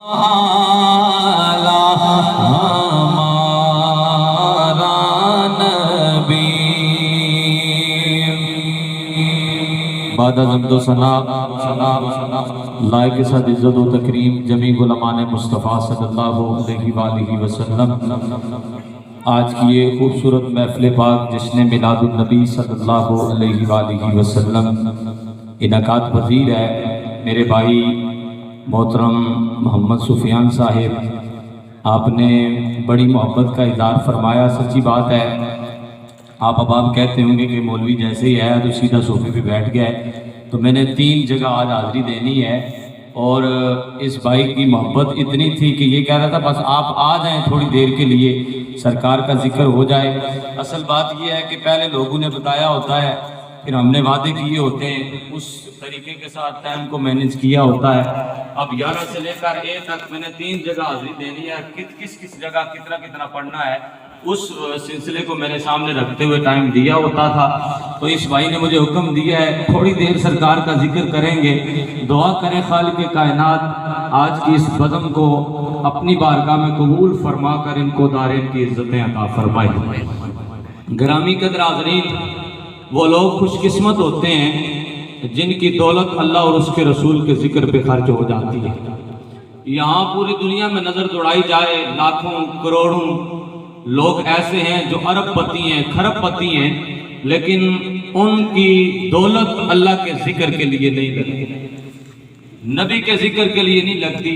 ہمارا نبی بعد از حمد و ثنا لائق صد عزت و تکریم جمیع علماء مصطفیٰ صلی اللہ علیہ وآلہ وسلم، آج کی یہ خوبصورت محفل پاک جشن میلاد النبی صلی اللہ علیہ وآلہ وسلم انعقاد پذیر ہے۔ میرے بھائی محترم محمد سفیان صاحب، آپ نے بڑی محبت کا اظہار فرمایا، سچی بات ہے۔ آپ کہتے ہوں گے کہ مولوی جیسے ہی ہے تو سیدھا صوفے پہ بیٹھ گیا ہے، تو میں نے 3 جگہ آج حاضری دینی ہے، اور اس بھائی کی محبت اتنی تھی کہ یہ کہہ رہا تھا بس آپ آ جائیں تھوڑی دیر کے لیے، سرکار کا ذکر ہو جائے۔ اصل بات یہ ہے کہ پہلے لوگوں نے بتایا ہوتا ہے، پھر ہم نے وعدے کیے ہوتے ہیں، اس طریقے کے ساتھ ٹائم کو مینیج کیا ہوتا ہے۔ اب 11 سے لے کر A تک میں نے 3 جگہ حاضری دینی ہے، کس جگہ کتنا پڑھنا ہے، اس سلسلے کو میں نے سامنے رکھتے ہوئے ٹائم دیا ہوتا تھا۔ تو اس بھائی نے مجھے حکم دیا ہے تھوڑی دیر سرکار کا ذکر کریں گے، دعا کریں خالق کائنات آج کی اس بزم کو اپنی بارگاہ میں قبول فرما کر ان کو دارین کی عزتیں عطا فرمائے۔ گرامی قدر حاضرین، وہ لوگ خوش قسمت ہوتے ہیں جن کی دولت اللہ اور اس کے رسول کے ذکر پہ خرچ ہو جاتی ہے۔ یہاں پوری دنیا میں نظر دوڑائی جائے، لاکھوں کروڑوں لوگ ایسے ہیں جو ارب پتی ہیں، کھرب پتی ہیں، لیکن ان کی دولت اللہ کے ذکر کے لیے نہیں لگتی، نبی کے ذکر کے لیے نہیں لگتی۔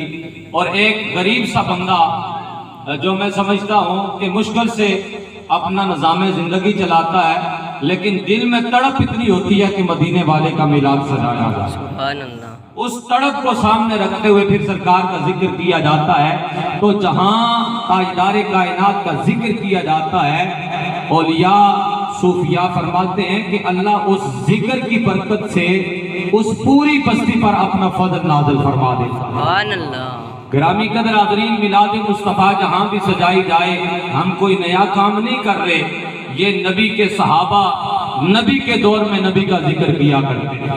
اور ایک غریب سا بندہ جو میں سمجھتا ہوں کہ مشکل سے اپنا نظام زندگی چلاتا ہے، لیکن دل میں تڑپ اتنی ہوتی ہے کہ مدینے والے کا میلاد سجایا جائے۔ سبحان اللہ۔ اس تڑپ کو سامنے رکھتے ہوئے پھر سرکار کا ذکر کیا جاتا ہے، تو جہاں تاجدار کائنات کا ذکر کیا جاتا ہے، اولیاء صوفیاء فرماتے ہیں کہ اللہ اس ذکر کی برکت سے اس پوری بستی پر اپنا فضل نازل فرما دیتا ہے۔ سبحان اللہ۔ گرامی قدر حاضرین، میلاد مصطفیٰ جہاں بھی سجائی جائے، ہم کوئی نیا کام نہیں کر رہے، یہ نبی کے صحابہ نبی کے دور میں نبی کا ذکر کیا کرتے ہیں۔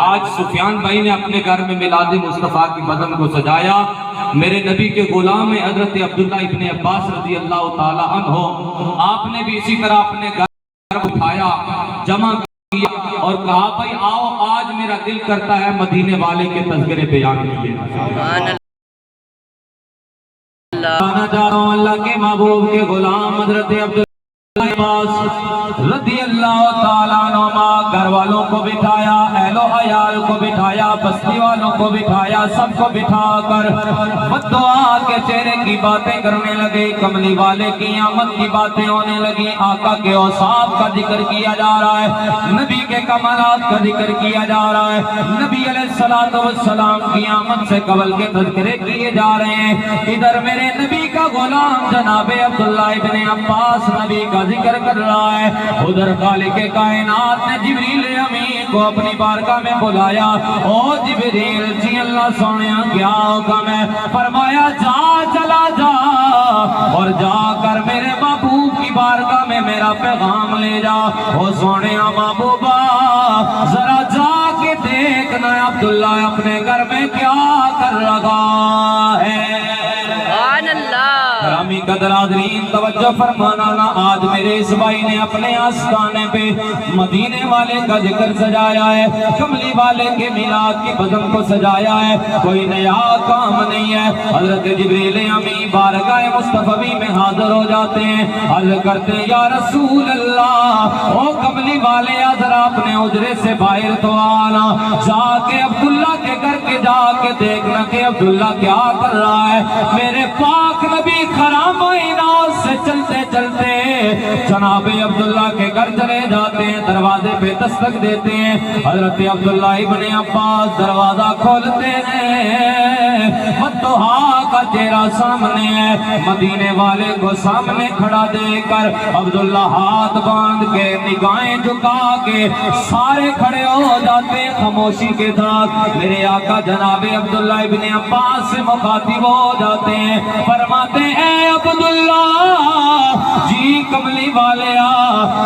آج سفیان بھائی نے اپنے گھر میں میلاد مصطفیٰ کی بزم کو سجایا، میرے نبی کے غلام حضرت عبداللہ ابن عباس رضی اللہ تعالی عنہ، آپ نے بھی اسی طرح اپنے گھر اٹھایا، جمع کیا اور کہا بھائی آؤ، آج میرا دل کرتا ہے مدینے والے کے تذکرے بیان کیے۔ میں جا رہا ہوں اللہ کے محبوب کے غلام حضرت عبداللہ رضی اللہ تعالیٰ عنہ، گھر والوں کو بٹھایا، اہل و عیال کو بٹھایا، بستی والوں کو بٹھایا، سب کو بٹھا کر بددعا کے چہرے کی باتیں کرنے لگے، کملی والے کی آمد کی باتیں ہونے لگی، آقا کے اوصاف کا ذکر کیا جا رہا ہے، نبی کے کمالات کا ذکر کیا جا رہا ہے، نبی علیہ السلام کی آمد سے قبل کے تذکرے کیے جا رہے ہیں۔ ادھر میرے نبی کا غلام جناب عبداللہ ابن عباس نبی کا ذکر کر رہا ہے، ادھر خالق کائنات نے جبریل امین کو اپنی بارگاہ میں بلایا، او جبریل جی اللہ سونے کیا حکم ہے؟ فرمایا جا، چلا جا اور جا کر میرے محبوب کی بارگاہ میں میرا پیغام لے جا۔ او سونے محبوبہ ذرا جا کے دیکھنا عبداللہ اپنے گھر میں کیا کر رہا ہے۔ سبحان اللہ۔ گرامی قدر حاضرین توجہ فرمانا، آج میرے اس بھائی نے اپنے آستانے پہ مدینے والے کا ذکر سجایا ہے، کملی والے کے میلاد کی بزم کو سجایا ہے، کوئی نیا کام نہیں ہے۔ حضرت جبریل امین بارگاہ مصطفی میں حاضر ہو جاتے ہیں، عرض کرتے ہیں یا رسول اللہ، او کملی والے ذرا اپنے حجرے سے باہر تو آنا، جا کے عبداللہ کے گھر کے جا کے دیکھنا کہ عبداللہ کیا کر رہا ہے۔ میرے پاک نبی خرام ایناز سے چلتے چلتے جناب عبداللہ کے گھر چلے جاتے ہیں، دروازے پہ دستک دیتے ہیں، حضرت عبداللہ ابن عباس دروازہ کھولتے ہیں، مدعا کا کا چہرہ سامنے ہے، مدینے والے کو سامنے کھڑا دے کر عبداللہ ہاتھ باندھ کے نگاہیں جھکا کے سارے کھڑے ہو جاتے ہیں خاموشی کے ساتھ۔ میرے آقا جناب عبداللہ ابن عباس سے مخاطب ہو جاتے ہیں، فرماتے ہیں اے عبداللہ جی کملی والے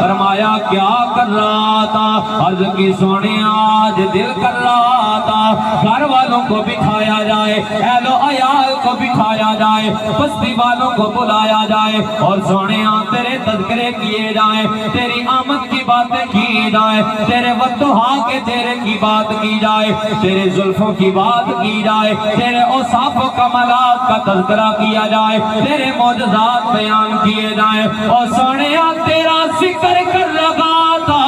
فرمایا کیا کر رہا تھا؟ عرض کی سونے آج دل کر رہا تھا گھر والوں کو بٹھایا جائے، اہل و عیال کو بٹھایا جائے، بستی والوں کو بلایا جائے اور سونے تیرے تذکرے کیے جائیں، تیری آمد کی باتیں کی جائیں، تیرے وضحا کے چہرے کی بات کی جائے، تیرے زلفوں کی بات کی جائے، تیرے اوصاف و کمالات کا تذکرہ کیا جائے، تیرے معجزات بیان کیے جائیں اور سونے تیرا ذکر کر رہا تھا۔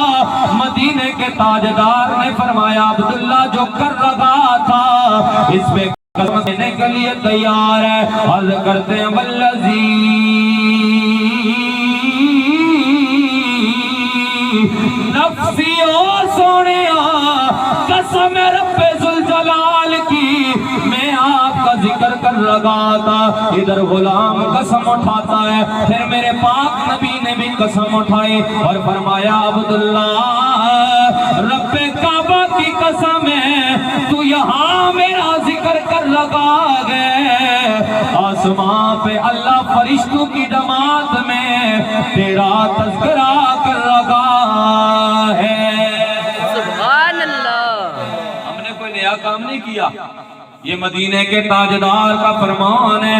مدینے کے تاجدار نے فرمایا عبداللہ جو کر رہا تھا اس پہ قسم دینے کے لیے تیار ہے۔ عرض کرتے ہیں والذی نفسی او سونے قسم رب ذوالجلال کی میں آپ کا ذکر کر رہا تھا۔ ادھر غلام قسم اٹھاتا ہے، پھر میرے پاک نبی نے بھی قسم اٹھائی اور فرمایا عبداللہ رب کعبہ کی قسم ہے تو یہاں میرا ذکر کر رہا ہے، آسمان پہ اللہ فرشتوں کی جماعت میں تیرا تذکرہ کر رہا ہے۔ سبحان اللہ، ہم نے کوئی نیا کام نہیں کیا، یہ مدینے کے تاجدار کا فرمان ہے۔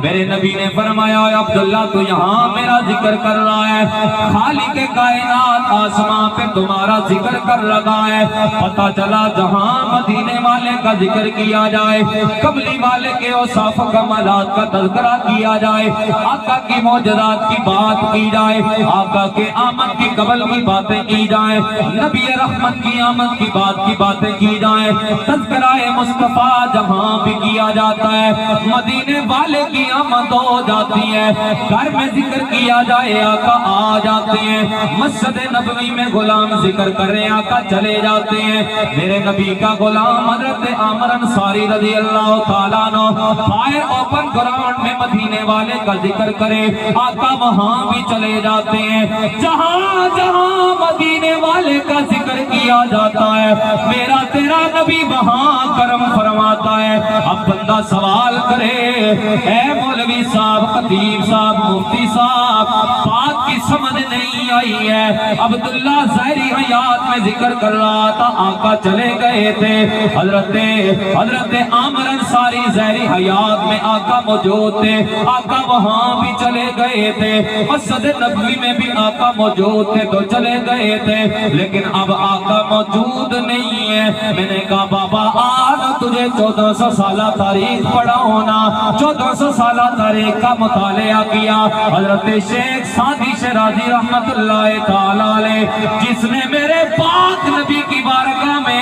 میرے نبی نے فرمایا عبداللہ تو یہاں میرا ذکر کر رہا ہے، خالق کائنات آسمان پہ تمہارا ذکر کر رہا ہے۔ پتہ چلا جہاں مدینے والے کا ذکر کیا جائے، قبلی والے کے اوصاف و کمالات کا تذکرہ کیا جائے، آقا کی معجزات کی بات کی جائے، آقا کے آمد کی قبل کی باتیں کی جائیں، نبی رحمت کی آمد کی باتیں کی جائیں، تذکرہ مصطفیٰ جہاں بھی کیا جاتا ہے مدینے والے کی آمد ہو جاتی ہے، گھر میں ذکر کیا جائے آقا آ جاتے ہیں، مسجد نبوی میں غلام ذکر کر رہے آقا چلے جاتے ہیں۔ میرے نبی کا غلام حضرت عامر انصاری رضی اللہ تعالیٰ عنہ باہر اوپن گراؤنڈ میں مدینے والے کا ذکر کرے آقا وہاں بھی چلے جاتے ہیں، جہاں جہاں مدینے والے کا ذکر کیا جاتا ہے میرا تیرا نبی وہاں کرم فرماتا ہے۔ اب بندہ سوال کرے اے مولوی صاحب، خطیب صاحب، مفتی صاحب بات کی سمجھ نہیں آئی ہے، عبداللہ ظاہری حیات میں ذکر کر رہا تھا آقا چلے گئے تھے، حضرت عامر انصاری ظاہری حیات میں آقا موجود تھے، آقا وہاں بھی چلے گئے تھے، مسجد نبوی میں بھی آقا موجود تھے تو چلے گئے تھے، لیکن اب آقا موجود نہیں ہے۔ میں نے کہا بابا آج تجھے 1400 سالہ تاریخ پڑھا ہونا، 1400 سالہ تاریخ کا مطالعہ کیا۔ حضرت شیخ سعدی شیرازی رحمت اللہ تعالیٰ علیہ جس نے میرے پاک نبی کی بارگاہ میں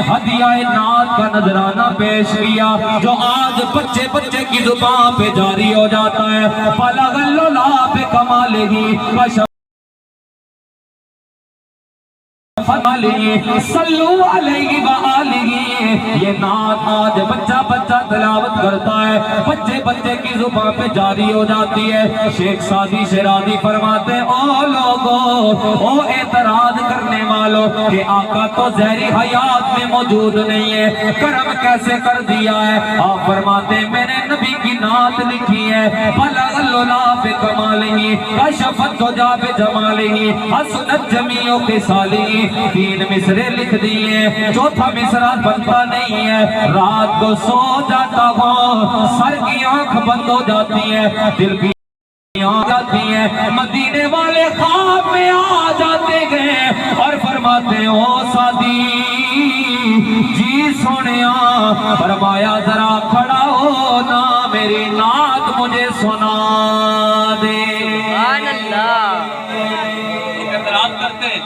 ہدیہ نعت کا نذرانہ پیش کیا جو آج بچے بچے کی زبان پہ جاری ہو جاتا ہے، بلغ العلا بکمالہ صلو علیہ وآلہ، یہ نعت آج بچہ بچہ تلاوت کرتا ہے، بچے بچے کی زبان پہ جاری ہو جاتی ہے۔ شیخ سعدی شیرازی فرماتے ہیں او لوگوں، او اعتراض کرنے والوں کہ آقا تو ظاہری حیات میں موجود نہیں ہے، کرم کیسے کر دیا ہے؟ آپ فرماتے ہیں میں نے نبی کی نعت لکھی ہے، بلغ العلا بکمالہ کشفت الدجی بجمالہ حسنت جمیع خصالہ، 3 مصرے لکھ دیے، چوتھا مصرع بنتا نہیں ہے، رات کو سو جاتا ہوں سر کی آنکھ بند ہو جاتی ہے، دل کی آنکھ جاتی ہے، مدینے والے خواب میں آ جاتے گئے اور فرماتے ہیں او سعدی جی سونیا، فرمایا ذرا کھڑا ہونا میری نعت مجھے سنا دے۔ سبحان اللہ، اعتراض کرتے ہیں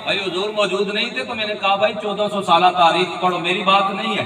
بھائی حضور موجود نہیں تھے تو میں نے کہا بھائی 1400 سالہ تاریخ پڑھو، میری بات نہیں ہے،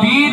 3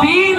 3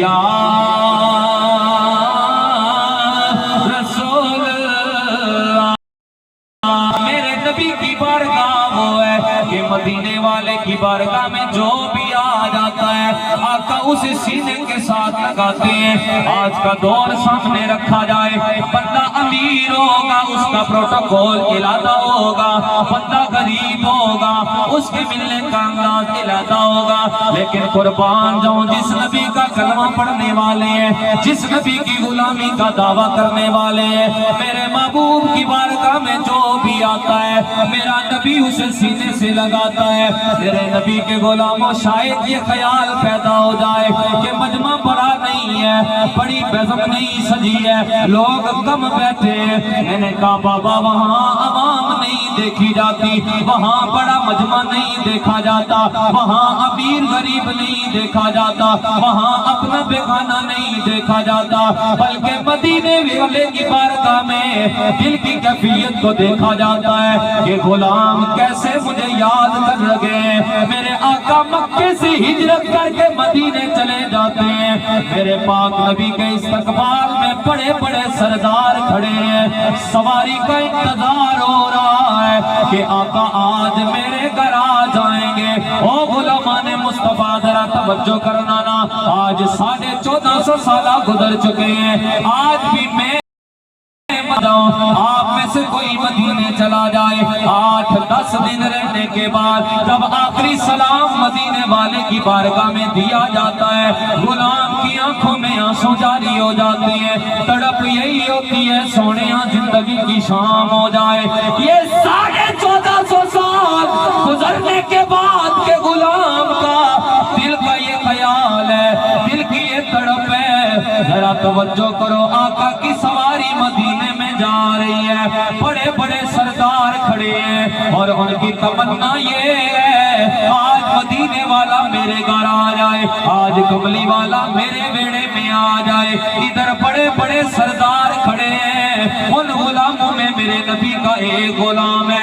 یا رسول میرے نبی کی بارگاہ وہ ہے کہ مدینے والے کی بارگاہ میں جو بھی آ جاتا ہے آقا اسے سینے کے ساتھ لگاتے ہیں. آج کا دور سامنے رکھا جائے, بندہ امیر ہوگا اس کا پروٹوکول علیحدہ ہوگا, بندہ غریب ہوگا اس کے ملنے کا انداز علیحدہ ہوگا, لیکن قربان جاؤں جس نبی کا کلمہ پڑھنے والے ہیں, جس نبی کی غلامی کا دعویٰ کرنے والے ہیں, میرے محبوب کی بارگاہ میں جو بھی آتا ہے میرا نبی اسے سینے سے لگاتا ہے. میرے نبی کے غلاموں شاید یہ خیال پیدا ہو جائے کہ مجمع بڑا نہیں ہے, بڑی بزم نہیں سجی ہے, لوگ کم بیٹھے ہیں. میں نے کہا بابا وہاں عوام نہیں دیکھی جاتی, وہاں بڑا مجمع نہیں دیکھا جاتا, وہاں امیر غریب نہیں دیکھا جاتا, وہاں اپنا بیگانہ نہیں دیکھا جاتا, بلکہ مدینے والے کی بارگاہ میں دل کی کیفیت کو دیکھا جاتا ہے کہ غلام کیسے مجھے یاد کر لگے. میرے آقا مکے سے ہجرت کر کے مدینے چلے جاتے ہیں, میرے پاک نبی کے استقبال میں بڑے بڑے سردار کھڑے ہیں, سواری کا انتظار ہو رہا ہے کہ آقا آج میرے گھر آ جائیں گے. او غلامان مصطفیٰ ذرا توجہ کرنا نا, آج 1450 سالہ گزر چکے ہیں, آج بھی میں آپ میں سے کوئی مدینے چلا جائے 8-10 دن رہنے کے بعد جب آخری سلام مدینے والے کی بارگاہ میں دیا جاتا ہے, غلام کی آنکھوں میں آنسو جاری ہو جاتے ہیں. تڑپ یہی ہوتی ہے سونیاں زندگی کی شام ہو جائے. یہ 1450 سال گزرنے کے بعد کے غلام کا دل کا یہ خیال ہے, دل کی یہ تڑپ ہے. ذرا توجہ کرو, آقا کی سواری مدینے میں جا رہی ہے, بڑے بڑے سردار کھڑے ہیں اور ان کی تمنا یہ ہے آج مدینے والا میرے گھر آ جائے, آج کملی والا میرے بیڑے میں آ جائے. ادھر بڑے بڑے سردار کھڑے ہیں, ان غلاموں میں میرے نبی کا ایک غلام ہے.